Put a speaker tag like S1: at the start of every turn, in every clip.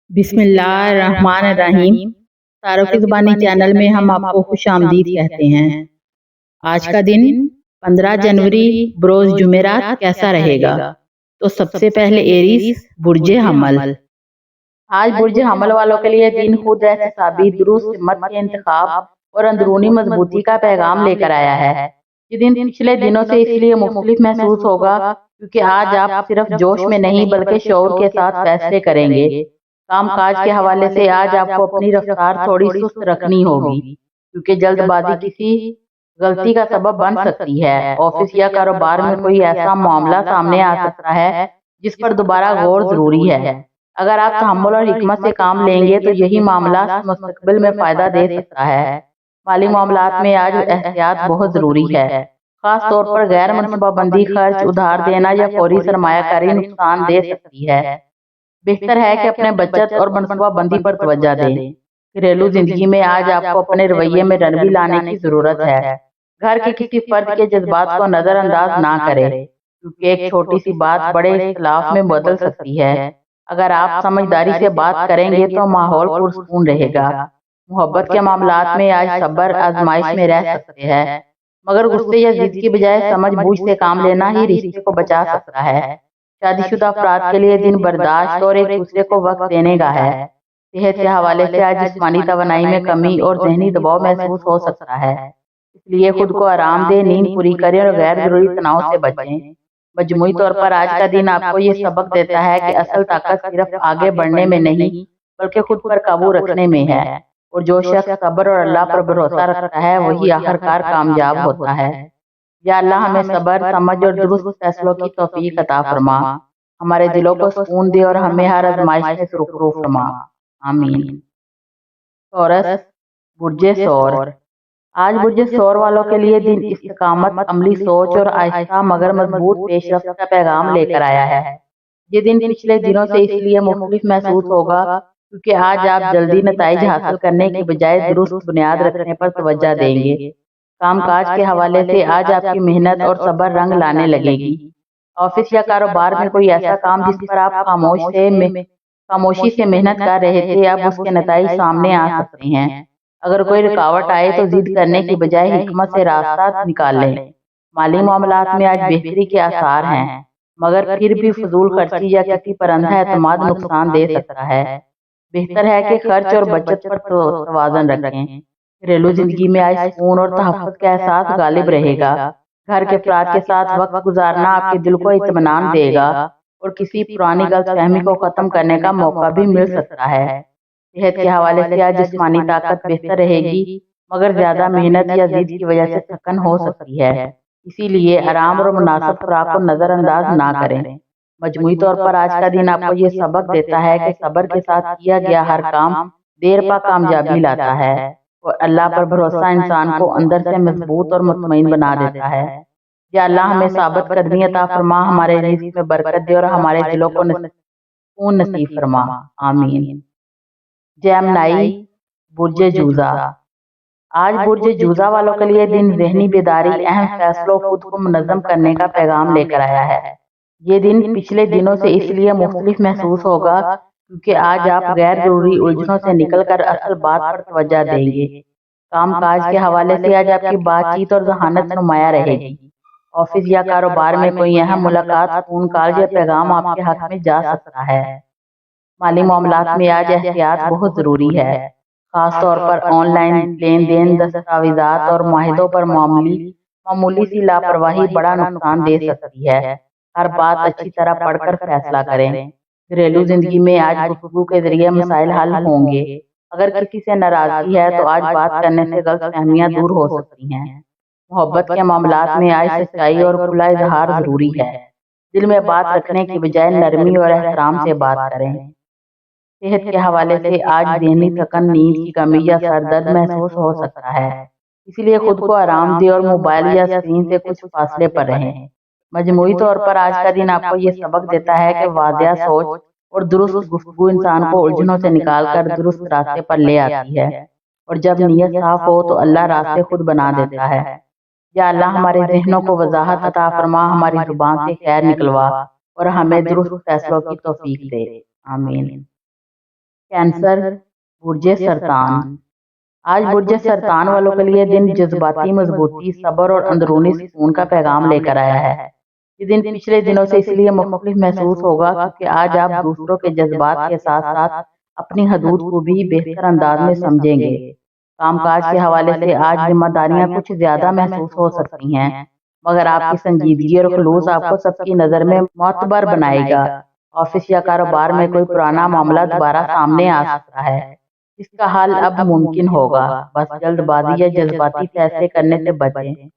S1: बिस्मिल्लाहिर्रहमानिर्रहीम। तारों की ज़ुबानी चैनल में हम आपको खुश आमदीद कहते हैं। आज का दिन 15 जनवरी बरोज़ जुमेरात कैसा रहेगा? तो सबसे पहले एरीज बुर्ज हमल। आज बुर्ज हमल वालों के लिए दिन खुद एहतसाबी, दुरुस्त हिम्मत के इंतखाब और अंदरूनी मजबूती का पैगाम लेकर आया है। ये दिन पिछले दिनों से इसलिए मुख्तलिफ महसूस होगा क्योंकि आज आप सिर्फ जोश में नहीं बल्कि शऊर के साथ फैसले करेंगे। काम काज के हवाले से आज आपको अपनी रफ्तार थोड़ी सुस्त रखनी होगी क्योंकि जल्दबाजी किसी गलती का सबब बन सकती है। ऑफिस या कारोबार में कोई ऐसा मामला सामने आ सकता है जिस पर दोबारा गौर जरूरी है। अगर आप तहम्मुल और हिकमत से काम लेंगे तो यही मामला मुस्तकबिल में फायदा दे सकता है। माली मामलात में आज एहतियात बहुत जरूरी है। खास तौर पर गैर मनसूबाबंदी खर्च, उधार देना या फौरी सरमायाकारी नुकसान दे सकती है। बेहतर है कि अपने बचत और मनसूबाबंदी पर तवज्जो दें। घरेलू जिंदगी में आज आपको अपने रवैये में नरमी लाने की जरूरत है। घर के किसी फर्द के जज्बात को नजरअंदाज ना करें क्योंकि एक छोटी सी बात बड़े इख्तिलाफ में बदल सकती है। अगर आप समझदारी से बात करेंगे तो माहौल पुरसकून रहेगा। मोहब्बत के मामलात में आज सब्र आजमाइश में रह सकते हैं, मगर गुस्से या जिद की बजाय समझ बूझ से काम लेना ही रिश्ते को बचा सकता है। शादीशुदा अफराद के लिए दिन बर्दाश्त और एक दूसरे को वक्त देने का है। सेहत के हवाले से आज जिस्मानी तवानाई में कमी और जहनी दबाव महसूस हो सकता है, इसलिए खुद को आराम दें, नींद पूरी करें और गैर जरूरी तनाव से बचें। मजमूई तौर पर आज का दिन आपको ये सबक देता है कि असल ताकत सिर्फ आगे बढ़ने में नहीं बल्कि खुद पर काबू रखने में है, और जो शख्स सब्र और अल्लाह पर भरोसा रखता है वही आखिरकार कामयाब होता है। या अल्लाह हमें सब्र, समझ और दुरुस्त फैसलों की तौफीक अता फरमा, हमारे दिलों को सुकून दे और हमें हर आजमाइश में सुरखरू फरमा। आमीन। टॉरस बुर्जे सौर। आज बुर्जे सौर वालों के लिए दिन इस्तिकामत, अमली सोच और आहिस्ता मगर मजबूत पेशरफ्त का पैगाम लेकर आया है। ये दिन पिछले दिनों से इसलिए मुख्तलिफ महसूस होगा क्योंकि आज आप जल्दी नताइज हासिल करने की बजाय दुरुस्त बुनियाद रखने पर तवज्जो देंगे। काम काज के हवाले से आज आपकी मेहनत और सब्र रंग लाने लगेगी। ऑफिस या कारोबार में कोई ऐसा काम जिस पर आप खामोशी से मेहनत कर रहे थे, अब उसके नताइज सामने आ सकते हैं। अगर कोई रुकावट आए तो जिद करने की बजाय हिकमत से रास्ता निकाल लें। माली मामलात में आज बेहतरी के आसार हैं, मगर फिर भी फजूल खर्ची या किसी पर अंधा एतमाद नुकसान दे सकता है। बेहतर है कि खर्च और बचत पर तवाज़ुन रखें। घरेलू जिंदगी में आज सुकून और तहफ़्फ़ुज़ का एहसास गालिब रहेगा। घर के अफराद के साथ वक्त गुजारना आपके दिल को इत्मीनान देगा और किसी पुरानी गलतफहमी को खत्म करने का मौका भी मिल सकता है। सेहत के हवाले से आज जिस्मानी ताकत बेहतर रहेगी, मगर ज्यादा मेहनत या जिद की वजह से थकन हो सकती है, इसीलिए आराम और मुनासिब खुराक को नजरअंदाज ना करें। मजमूई तौर पर आज का दिन आपको ये सबक देता है कि सब्र के साथ किया गया हर काम देर पा कामयाबी लाता है, और अल्लाह पर भरोसा इंसान को अंदर से मजबूत और मुतमईन बना देता है। या अल्लाह हमें साबित कदमी अता फरमा, हमारे रिज़्क़ में बरकत दे और हमारे दिलों को सुकून नसीब फरमा। आमीन। जेमिनी बुर्जे जूजा। आज बुर्जे जूजा वालों के लिए दिन ज़हनी बेदारी, अहम फैसलों, खुद को मुनज़्ज़म करने का पैगाम लेकर आया है। ये दिन पिछले दिनों से इसलिए मुख्तलिफ महसूस होगा क्योंकि आज आप गैर जरूरी उलझनों से निकलकर असल बात पर तवज्जो देंगे। काम काज के हवाले से आज आपकी बातचीत और ज़हानत नुमाया रहेगी। ऑफिस या कारोबार में कोई अहम मुलाकात, फोन कॉल या पैगाम आपके हक में जा सकता है। माली मामलात में आज एहतियात बहुत जरूरी है, खास तौर पर ऑनलाइन लेन देन, दस्तावेजात और मुआहिदों पर मामूली सी लापरवाही बड़ा नुकसान दे सकती है। हर बात अच्छी तरह पढ़कर फैसला करें। घरेलू जिंदगी में आज गुफ्तगू के जरिए मसाइल हल होंगे। अगर किसी से नाराजगी है तो आज बात करने से गलतफहमियां दूर हो सकती हैं। मोहब्बत के मामलात में आज सच्चाई और खुला इजहार जरूरी है। दिल में बात रखने की बजाय नरमी और एहतराम से बात करें। सेहत के हवाले से आज ज़हनी थकन, नींद की कमी या सर दर्द महसूस हो सकता है, इसलिए खुद को आराम दें और मोबाइल या स्क्रीन से कुछ फासले पर रहें। मजमूई तौर पर आज का दिन आपको ये सबक देता है कि वादिया सोच और दुरुस्त गुफ्तगू इंसान को उलझनों से निकालकर दुरुस्त रास्ते पर ले आती है, और जब नीयत साफ हो तो अल्लाह रास्ते खुद बना देता है। या अल्लाह हमारे ज़हनों को वजाहत अता फरमा, हमारी जुबान से खैर निकलवा और हमें दुरुस्त फैसलों की तौफीक दे। आमीन। कैंसर, बुर्ज सरतान। आज बुर्ज सरतान वालों के लिए दिन जज्बाती मजबूती, सब्र और अंदरूनी सुकून का पैगाम लेकर आया है। ये दिन पिछले दिनों से इसलिए मुख्तलिफ महसूस होगा क्योंकि आज आप दूसरों के जज्बात के साथ साथ अपनी हदूद को भी बेहतर अंदाज में समझेंगे। कामकाज के हवाले से आज जिम्मेदारियां कुछ ज्यादा महसूस हो सकती हैं, मगर आपकी संजीदगी और खलूस आपको सबकी नजर में मोतबर बनाएगा। ऑफिस या कारोबार में कोई पुराना मामला दोबारा सामने आ सकता है, इसका हल अब मुमकिन होगा। बस जल्दबाजी या जज्बाती फैसले करने से बचें।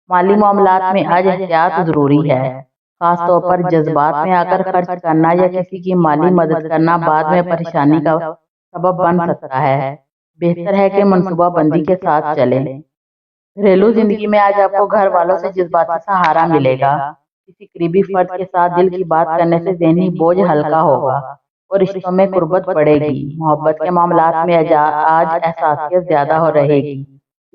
S1: माली मामलात में आज एहतियात जरूरी है, खास तौर पर जज्बात में आकर खर्च करना या किसी की माली मदद करना बाद में परेशानी का सबब बन सकता है। बेहतर है कि मनसूबाबंदी के साथ चलें। घरेलू जिंदगी में आज आपको घर वालों से जज्बाती सहारा मिलेगा। किसी करीबी फर्द के साथ दिल की बात करने से ज़हनी बोझ हल्का होगा और रिश्तों में कुर्बत बढ़ेगी। मोहब्बत के मामलात में आज एहसासियत ज्यादा हो रहेगी,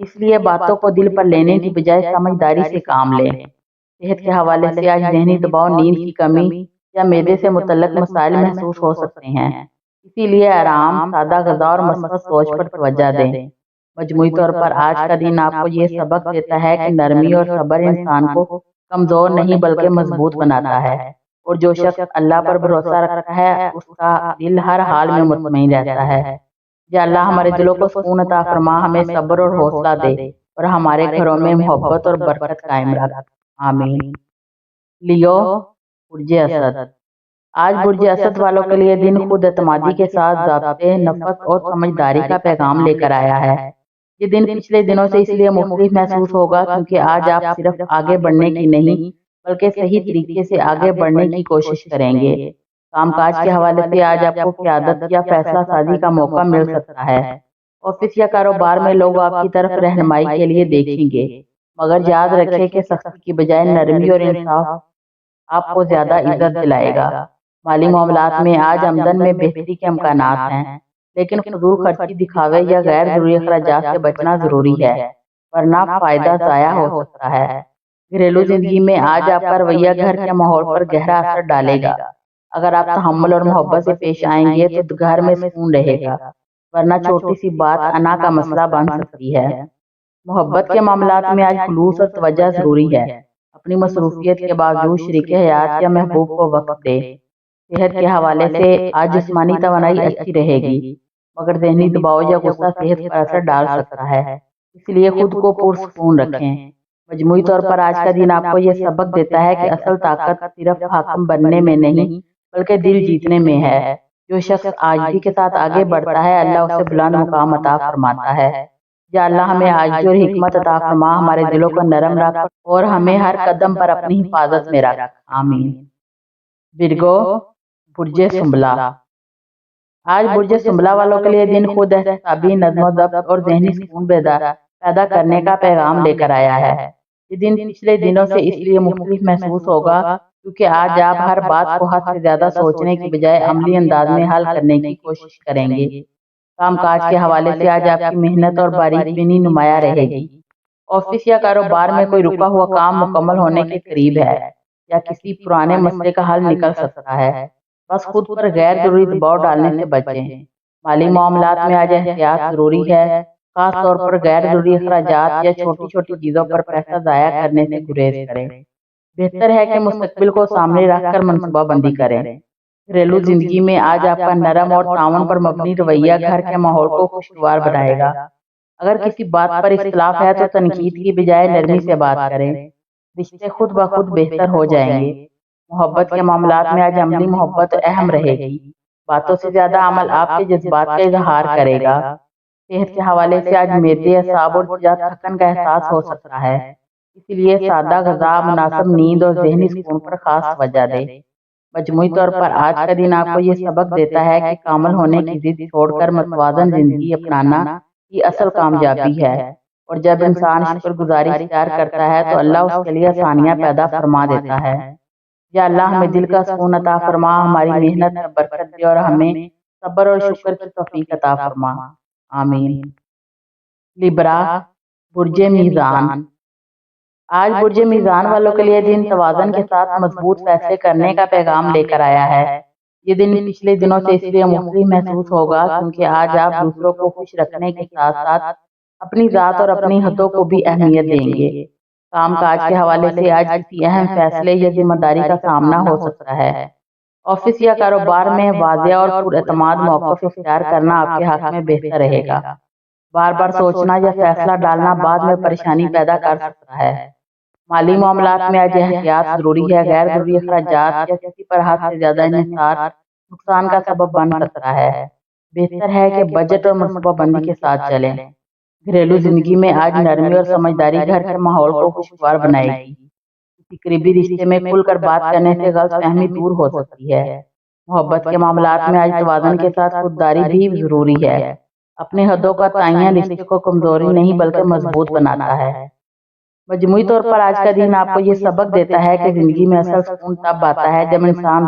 S1: इसलिए बातों को दिल पर लेने की बजाय समझदारी से काम लें। सेहत के हवाले से आज ज़हनी दबाव, नींद की कमी या मैदे से मुतल्लक मसाइल महसूस हो सकते हैं, इसीलिए आराम, सादा ग़िज़ा और मस्बत सोच पर तवज्जो दें। मजमूई तौर पर आज का दिन आपको ये सबक देता है कि नरमी और सब्र इंसान को कमजोर नहीं बल्कि मजबूत बनाता है, और जो शख्स अल्लाह पर भरोसा रखता है उसका दिल हर हाल में मुतमईन रहता है। या अल्लाह हमारे दिलों को सुकून अता फरमा, हमें सब्र और हौसला दे और हमारे घरों में मोहब्बत और बरकत कायम रख। आमीन। लियो, बुर्ज असद। आज बुर्ज असद वालों के लिए दिन खुद एतमादी के साथ ज़ाब्ते, नफ़स और समझदारी का पैगाम लेकर आया है। ये दिन पिछले दिनों से इसलिए मुख्तलिफ महसूस होगा क्योंकि आज आप सिर्फ आगे बढ़ने की नहीं बल्कि सही तरीके से आगे बढ़ने की कोशिश करेंगे। कामकाज के हवाले से आज आपको क़यादत या फैसला साजी का मौका मिल सकता है। ऑफिस या कारोबार में लोग आपकी तरफ रहनुमाई के लिए देखेंगे, मगर याद रखें कि सख्ती की बजाय नरमी और इंसाफ आपको ज्यादा इज्जत दिलाएगा। माली मामलात में आज आमदन में बेहतरी के इम्कानात हैं, लेकिन फजूल खर्ची, दिखावे या गैर जरूरी अखराजात से बचना जरूरी है, वरना फायदा जाया हो सकता है। घरेलू जिंदगी में आज आपका रवैया घर के माहौल पर गहरा असर डालेगा। अगर आप तहम्मुल और मोहब्बत से पेश आएंगे तो घर में सुकून रहेगा, वरना छोटी सी बात अना का मसला बन सकती है। मोहब्बत के मामलात में आज खुलूस और तवज्जो जरूरी है। अपनी मसरूफियत के बावजूद शरीक हयात या महबूब को वक्त दे। सेहत के हवाले से आज जिस्मानी तवानाई अच्छी रहेगी, मगर ज़हनी दबाव या गुस्सा सेहत पर असर डाल सकता है, इसलिए खुद को पुरसुकून रखें। मजमूई तौर पर आज का दिन आपको ये सबक देता है कि असल ताकत सिर्फ हाकिम बनने में नहीं बल्कि दिल जीतने में है। जो शख्स आजिज़ी के साथ आगे बढ़ता है अल्लाह उसे बुलंद मुकाम अता फरमाता है। या अल्लाह हमें आजिज़ी और हिकमत अता फरमा, हमारे दिलों को नरम रख और हमें हर कदम पर अपनी हिफाजत में रख। आमीन। विर्गो, बुर्ज सुंबला। आज बुर्ज सुंबला वालों के लिए दिन खुद एहसाबी, नज़्म ज़ब्त और ज़हनी सुकून पैदा करने का पैगाम लेकर आया है। ये दिन पिछले दिनों से इसलिए मुख्तलिफ महसूस होगा क्योंकि आज आप हर बात को हद से ज्यादा सोचने की बजाय अमली अंदाज में हल करने की कोशिश करेंगे। कामकाज के हवाले से आज आपकी मेहनत और बारीकबीनी नुमाया रहेगी। ऑफिस या कारोबार में कोई रुका हुआ काम मुकम्मल होने के करीब है या किसी पुराने मसले का हल निकल सकता है। बस खुद पर गैर जरूरी दबाव डालने से बचें। माली मामलात में आज एहतियात जरूरी है, खास तौर पर गैर जरूरी अखराजात या छोटी छोटी चीजों पर पैसा जाया करने से गुरेज करें। बेहतर है कि मुस्तकबिल को सामने रखकर मनसूबाबंदी करें। घरेलू जिंदगी में आज आपका नरम और ताउन पर मबनी रवैया घर के माहौल को खुशगवार बनाएगा। अगर किसी बात पर इख्तिलाफ है तो तनकीद की बजाय नरमी से बात करें, रिश्ते खुद ब खुद बेहतर हो जाएंगे। मोहब्बत के मामलात में आज अमली मोहब्बत अहम रहेगी। बातों से ज्यादा अमल आपके जज्बात का इजहार करेगा। सेहत के हवाले से आज मैदे, असाब और थकन का एहसास हो सकता है, इसलिए सादा ग़िज़ा, मुनासिब नींद और ज़हनी सुकून पर खास तवज्जो दें। मजमूई तौर पर आज का दिन आपको ये सबक देता है कि कामिल होने की जिद छोड़कर मतवाज़न जिंदगी अपनाना ही असल कामयाबी है, और जब इंसान शुक्रगुजारी इख्तियार करता है तो अल्लाह उसके लिए आसानियाँ पैदा फरमा देता है। या अल्लाह हमें दिल का सुकून अता फरमा, हमारी मेहनत में बरकत दे और हमें सब्र और शुक्र की तौफीक अता फरमा। आमीन। लिब्रा, बुर्ज मीज़ान। आज बुर्ज मीज़ान वालों के लिए दिन तवाज़न के साथ मजबूत फैसले करने का पैगाम लेकर आया है। یہ دن پچھلے دنوں سے اس لیے مختلف محسوس ہوگا کیونکہ آج آپ دوسروں کو خوش رکھنے کے ساتھ ساتھ اپنی ذات اور اپنی حدوں کو بھی اہمیت دیں گے۔ کام کاج کے حوالے سے آج کسی اہم فیصلے یا ذمہ داری کا سامنا ہو سکتا ہے۔ آفس یا کاروبار میں واضح اور پراعتماد موقف اختیار کرنا آپ کے حق میں بہتر رہے گا۔ بار بار سوچنا یا فیصلہ ڈالنا بعد میں پریشانی پیدا کر سکتا ہے۔ مالی معاملات میں آج احتیاط ضروری ہے۔ غیر ضروری اخراجات یا کسی پر حد سے زیادہ انحصار نقصان کا سبب بن سکتا ہے۔ بہتر ہے کہ بجٹ اور منصوبہ بندی کے ساتھ چلیں۔ گھریلو زندگی میں آج نرمی اور سمجھداری گھر کے ماحول کو خوشگوار بنائے گی۔ کسی قریبی رشتے میں کھل کر بات کرنے سے غلط فہمی دور ہو سکتی ہے۔ محبت کے معاملات میں آج توازن کے ساتھ خودداری بھی ضروری ہے۔ اپنی حدوں کا تعین رشتے کو کمزوری نہیں بلکہ مضبوط بناتا ہے۔ مجموعی طور پر آج کا دن آپ کو یہ سبق دیتا ہے کہ زندگی میں اصل سکون تب آتا ہے جب انسان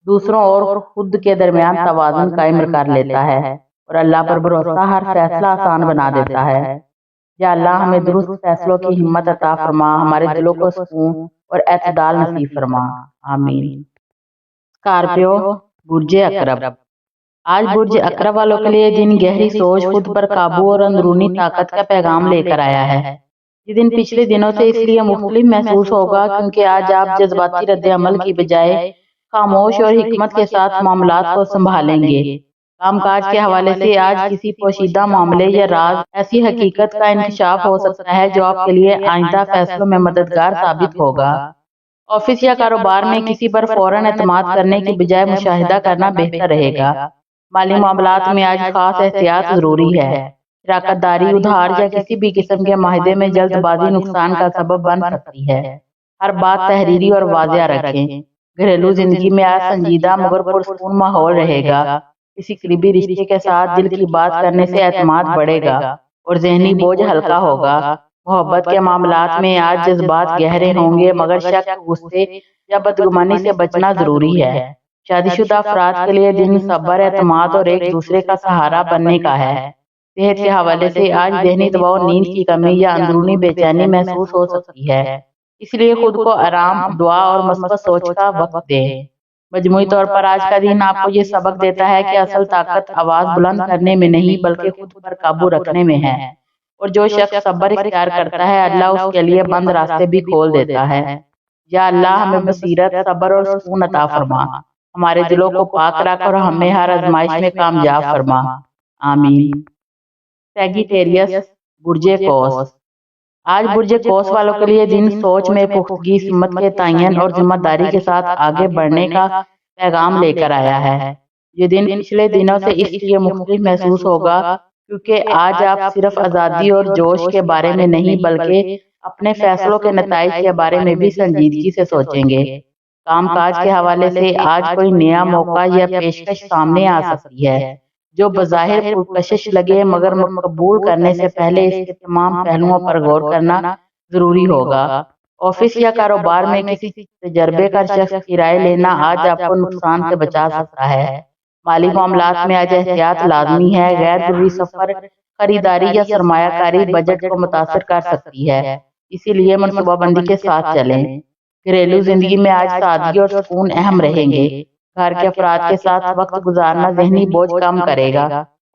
S1: دوسروں اور خود کے درمیان توازن قائم کر لیتا ہے اور اللہ پر بھروسہ ہر فیصلہ آسان بنا دیتا ہے۔ یا اللہ ہمیں درست فیصلوں کی ہمت عطا فرما، ہمارے دلوں کو سکون اور اعتدال نصیب فرما، آمین۔ اسکارپیو، برج اقرب۔ آج برج اقرب والوں کے لیے دن گہری سوچ، خود پر قابو اور اندرونی طاقت کا پیغام لے کر آیا ہے۔ یہ دن پچھلے دنوں سے اس لیے مختلف محسوس ہوگا کیونکہ آج آپ جذباتی رد عمل کی بجائے خاموش اور حکمت کے ساتھ معاملات کو سنبھالیں گے۔ کام کاج کے حوالے سے آج کسی پوشیدہ معاملے یا راز ایسی حقیقت کا انکشاف ہو سکتا ہے جو آپ کے لیے آئندہ فیصلوں میں مددگار ثابت ہوگا۔ آفس یا کاروبار میں کسی پر فوراً اعتماد کرنے کی بجائے مشاہدہ کرنا بہتر رہے گا۔ مالی معاملات میں آج خاص احتیاط ضروری ہے۔ شراکت داری، ادھار یا کسی بھی قسم کے معاہدے میں جلد بازی نقصان کا سبب بن سکتی ہے۔ ہر بات تحریری اور واضح رکھیں۔ گھریلو زندگی میں آج سنجیدہ مگر پرسکون ماحول رہے گا۔ کسی قریبی رشتے کے ساتھ دل کی بات کرنے سے اعتماد بڑھے گا اور ذہنی بوجھ ہلکا ہوگا۔ محبت کے معاملات میں آج جذبات گہرے ہوں گے مگر شک، غصے یا بدگمانی سے بچنا ضروری ہے۔ شادی شدہ افراد کے لیے دن صبر، اعتماد اور ایک دوسرے کا سہارا بننے کا ہے۔ صحت کے حوالے سے آج ذہنی دباؤ، نیند کی کمی یا اندرونی بے چینی محسوس ہو سکتی ہے، اس لیے خود کو آرام، دعا اور مثبت سوچ کا وقت دیں۔ مجموعی طور پر آج کا دن آپ کو یہ سبق دیتا ہے کہ اصل طاقت آواز بلند کرنے میں نہیں بلکہ خود پر قابو رکھنے میں ہے، اور جو شخص صبر اختیار کرتا ہے اللہ اس کے لیے بند راستے بھی کھول دیتا ہے۔ یا اللہ ہمیں بصیرت، صبر اور سکون عطا فرما، ہمارے دلوں کو پاک رکھ اور ہمیں ہر آزمائش میں کامیاب فرما، آمین۔ سیگیٹیریس، برج قوس۔ آج برج قوس والوں کے لیے دن سوچ میں پختگی، سمت کے تعین اور ذمہ داری کے ساتھ آگے بڑھنے کا پیغام لے کر آیا ہے۔ یہ دن پچھلے دنوں سے اس لیے مختلف محسوس ہوگا کیونکہ آج آپ صرف آزادی اور جوش کے بارے میں نہیں بلکہ اپنے فیصلوں کے نتائج کے بارے میں بھی سنجیدگی سے سوچیں گے۔ کام کاج کے حوالے سے آج کوئی نیا موقع یا پیشکش سامنے آ سکتی ہے جو بظاہر پرکشش لگے مگر قبول کرنے سے پہلے اس کے تمام پہلوؤں پر غور کرنا ضروری ہوگا۔ آفس یا کاروبار میں کسی تجربے کار شخص کی رائے لینا آج آپ کو نقصان سے بچا سکتا ہے۔ مالی معاملات میں آج احتیاط لازمی ہے۔ غیر ضروری سفر، خریداری یا سرمایہ کاری بجٹ کو متاثر کر سکتی ہے، اسی لیے منصوبہ بندی کے ساتھ چلیں۔ گھریلو زندگی میں آج سادگی اور سکون اہم رہیں گے۔ گھر کے افراد کے ساتھ وقت گزارنا ذہنی بوجھ کم کرے گا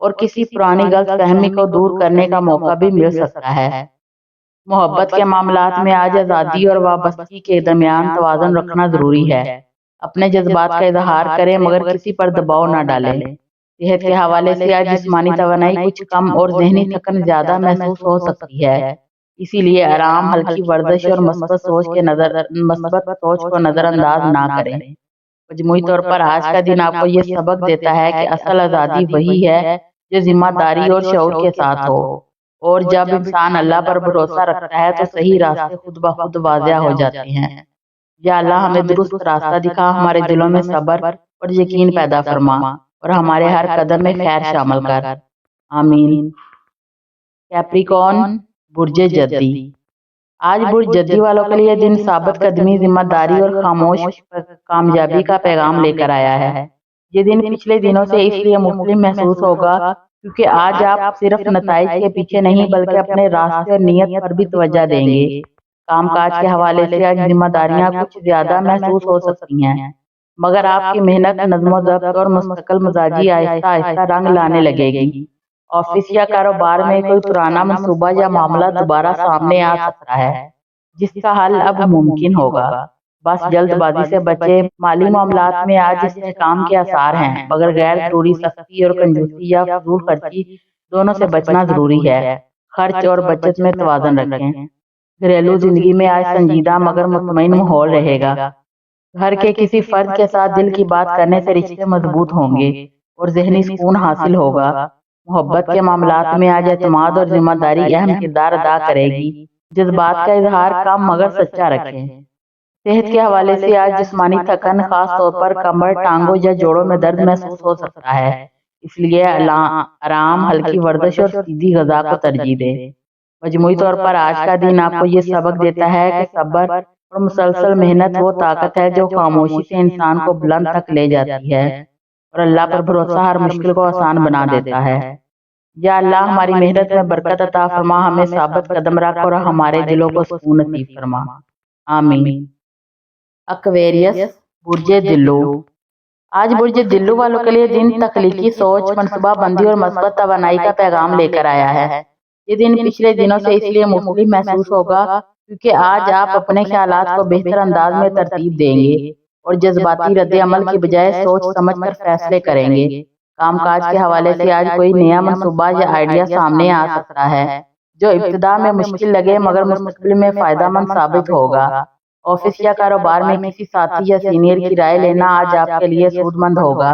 S1: اور کسی پرانی غلط فہمی کو دور کرنے کا موقع بھی مل سکتا ہے۔ محبت کے معاملات میں آج آزادی اور وابستگی کے درمیان توازن رکھنا ضروری ہے۔ اپنے جذبات کا اظہار کریں مگر کسی پر دباؤ نہ ڈالیں۔ صحت کے حوالے سے آج جسمانی توانائی کچھ کم اور ذہنی تھکن زیادہ محسوس ہو سکتی ہے، اسی لیے آرام، ہلکی ورزش اور مثبت سوچ کو نظر انداز نہ کریں۔ مجموعی طور پر آج کا دن آپ کو یہ سبق دیتا ہے کہ اصل آزادی وہی ہے جو ذمہ داری اور شعور کے ساتھ ہو، اور جب انسان اللہ پر بھروسہ رکھتا ہے تو صحیح راستے خود بخود واضح ہو جاتے ہیں۔ یا اللہ ہمیں درست راستہ دکھا، ہمارے دلوں میں صبر اور یقین پیدا فرما اور ہمارے ہر قدم میں خیر شامل کر، آمین۔ کیپریکارن، برج جدی۔ آج برج جدی والوں کے لیے دن ثابت قدمی، ذمہ داری اور خاموش کامیابی کا پیغام لے کر آیا ہے۔ یہ دن پچھلے دنوں سے اس لیے مختلف محسوس ہوگا کیونکہ آج آپ صرف نتائج کے پیچھے نہیں بلکہ اپنے راستے اور نیت پر بھی توجہ دیں گے۔ کام کاج کے حوالے سے آج ذمہ داریاں کچھ زیادہ محسوس ہو سکتی ہیں، مگر آپ کی محنت، نظم و ضبط اور مستقل مزاجی آہستہ آہستہ رنگ لانے لگے گی۔ آفس یا کاروبار میں کوئی پرانا منصوبہ یا معاملہ دوبارہ سامنے آ سکتا ہے جس کا حل اب ممکن ہوگا۔ بس جلد بازی سے بچے۔ مالی معاملات میں آج استحکام کے آثار ہیں، مگر غیر ضروری سختی اور کنجوسی یا فضول خرچی دونوں سے بچنا ضروری ہے۔ خرچ اور بچت میں توازن رکھیں۔ گھریلو زندگی میں آج سنجیدہ مگر مطمئن ماحول رہے گا۔ گھر کے کسی فرد کے ساتھ دل کی بات کرنے سے رشتے مضبوط ہوں گے اور ذہنی سکون حاصل ہوگا۔ محبت کے معاملات میں آج اعتماد اور ذمہ داری اہم کردار ادا کرے گی۔ جذبات کا اظہار کم مگر سچا رکھیں۔ صحت کے حوالے سے آج جسمانی تھکن، خاص طور پر کمر، ٹانگوں یا جوڑوں میں درد محسوس ہو سکتا ہے، اس لیے آرام، ہلکی ورزش اور سیدھی غذا کو ترجیح دیں۔ مجموعی طور پر آج کا دن آپ کو یہ سبق دیتا ہے کہ صبر اور مسلسل محنت وہ طاقت ہے جو خاموشی سے انسان کو بلند تک لے جاتی ہے، اور اللہ پر بھروسہ ہر مشکل کو آسان بنا دیتا ہے۔ یا اللہ ہماری محنت میں برکت عطا فرما، ہمیں ثابت قدم رکھ اور ہمارے دلوں کو سکون نصیب فرما، آمین۔ ایکویریس، برج دلو۔ آج برج دلو والوں کے لیے دن تخلیقی سوچ، منصوبہ بندی اور مثبت توانائی کا پیغام لے کر آیا ہے۔ یہ دن پچھلے دنوں سے اس لیے مختلف محسوس ہوگا کیونکہ آج آپ اپنے خیالات کو بہتر انداز میں ترتیب دیں گے اور جذباتی رد عمل کی بجائے سوچ سمجھ کر فیصلے کریں گے۔ کام کاج کے حوالے سے آج کوئی نیا منصوبہ یا آئیڈیا سامنے آ سکتا ہے جو ابتدا میں مشکل لگے مگر مستقبل میں فائدہ مند ثابت ہوگا۔ آفس یا کاروبار میں کسی ساتھی یا سینئر کی رائے لینا آج آپ کے لیے سود مند ہوگا۔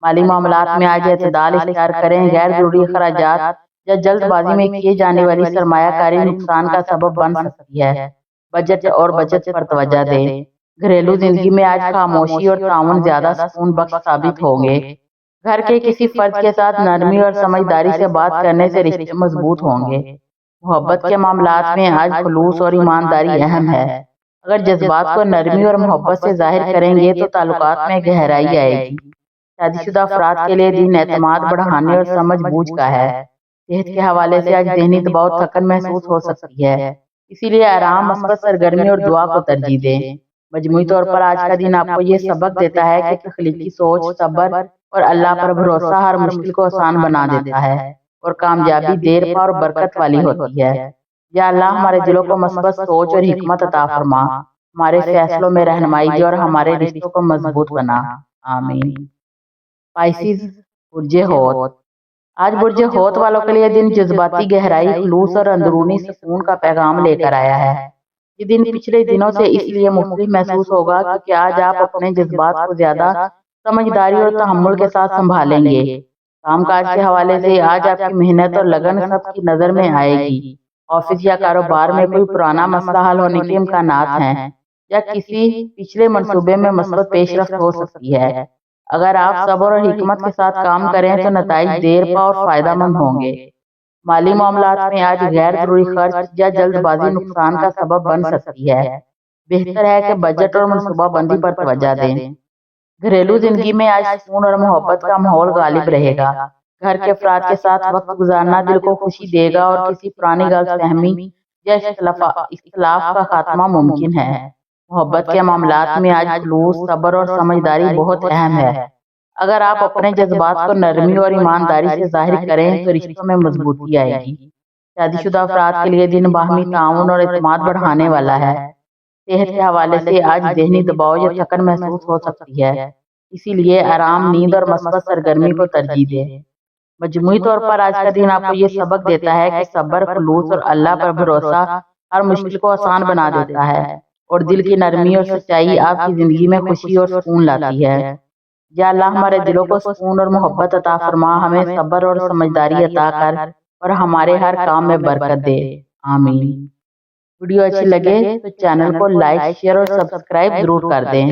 S1: مالی معاملات میں آج اعتدال اختیار کریں۔ غیر ضروری اخراجات یا جلد بازی میں کیے جانے والی سرمایہ کاری نقصان کا سبب بن سکتی ہے۔ بجٹ اور بچت پر توجہ دیں۔ گھریلو زندگی میں آج خاموشی اور تعاون زیادہ سکون بخش ثابت ہوں گے۔ گھر کے کسی فرد کے ساتھ نرمی اور سمجھداری سے بات کرنے سے رشتے مضبوط ہوں گے۔ محبت کے معاملات میں آج خلوص اور ایمانداری اہم ہے۔ اگر جذبات کو نرمی اور محبت سے ظاہر کریں گے تو تعلقات میں گہرائی آئے گی۔ شادی شدہ افراد کے لیے دن اعتماد بڑھانے اور سمجھ بوجھ کا ہے۔ صحت کے حوالے سے آج ذہنی دباؤ، تھکن محسوس ہو سکتی ہے، اسی لیے آرام، مثبت سرگرمی اور دعا کو ترجیح دیں۔ مجموعی طور پر آج کا دن آپ کو یہ سبق دیتا ہے کہ تخلیقی سوچ، صبر اور اللہ پر بھروسہ ہر مشکل کو آسان بنا دیتا ہے اور کامیابی دیر پا اور برکت والی ہوتی ہے۔ یا اللہ ہمارے دلوں کو مثبت سوچ اور حکمت عطا فرما، ہمارے فیصلوں میں رہنمائی دے اور ہمارے رشتوں کو مضبوط بنا، آمین۔ پائسیز، برج حوت۔ آج برج حوت والوں کے لیے دن جذباتی گہرائی، خلوص اور اندرونی سکون کا پیغام لے کر آیا ہے۔ یہ دن پچھلے دنوں سے اس لیے مختلف محسوس ہوگا کیونکہ آج آپ اپنے جذبات کو زیادہ سمجھداری اور تحمل کے ساتھ سنبھالیں گے۔ کام کاج کے حوالے سے آج آپ کی محنت اور لگن سب کی نظر میں آئے گی۔ آفس یا کاروبار میں کوئی پرانا مسئلہ حل ہونے کے امکانات ہیں یا کسی پچھلے منصوبے میں مثبت پیش رفت ہو سکتی ہے۔ اگر آپ صبر اور حکمت کے ساتھ کام کریں تو نتائج دیر پا اور فائدہ مند ہوں گے۔ مالی معاملات میں آج غیر ضروری خرچ یا جلد بازی نقصان کا سبب بن سکتی ہے، بہتر ہے کہ بجٹ اور منصوبہ بندی پر توجہ دیں۔ گھریلو زندگی میں آج سکون اور محبت کا ماحول غالب رہے گا۔ گھر کے افراد کے ساتھ وقت گزارنا دل کو خوشی دے گا اور کسی پرانی غلط فہمی یا اختلاف کا خاتمہ ممکن ہے۔ محبت کے معاملات میں آج خلوص، صبر اور سمجھداری بہت اہم ہے۔ اگر آپ اپنے جذبات کو نرمی اور ایمانداری سے ظاہر کریں تو رشتوں میں مضبوطی آئے گی۔ شادی شدہ افراد کے لیے دن باہمی تعاون اور اعتماد بڑھانے والا ہے۔ صحت کے حوالے سے آج ذہنی دباؤ یا تھکن محسوس ہو سکتی ہے، اسی لیے آرام، نیند اور مثبت سرگرمی کو ترجیح دیں۔ مجموعی طور پر آج کا دن آپ کو یہ سبق دیتا ہے کہ صبر، خلوص اور اللہ پر بھروسہ ہر مشکل کو آسان بنا دیتا ہے اور دل کی نرمی اور سچائی آپ کی زندگی میں خوشی اور سکون لاتی ہے۔ یا اللہ ہمارے دلوں کو سکون اور محبت عطا فرما، ہمیں صبر اور سمجھداری عطا کر اور ہمارے ہر کام میں برکت دے، آمین۔ ویڈیو اچھی لگے تو چینل کو لائک، شیئر اور سبسکرائب ضرور کر دیں۔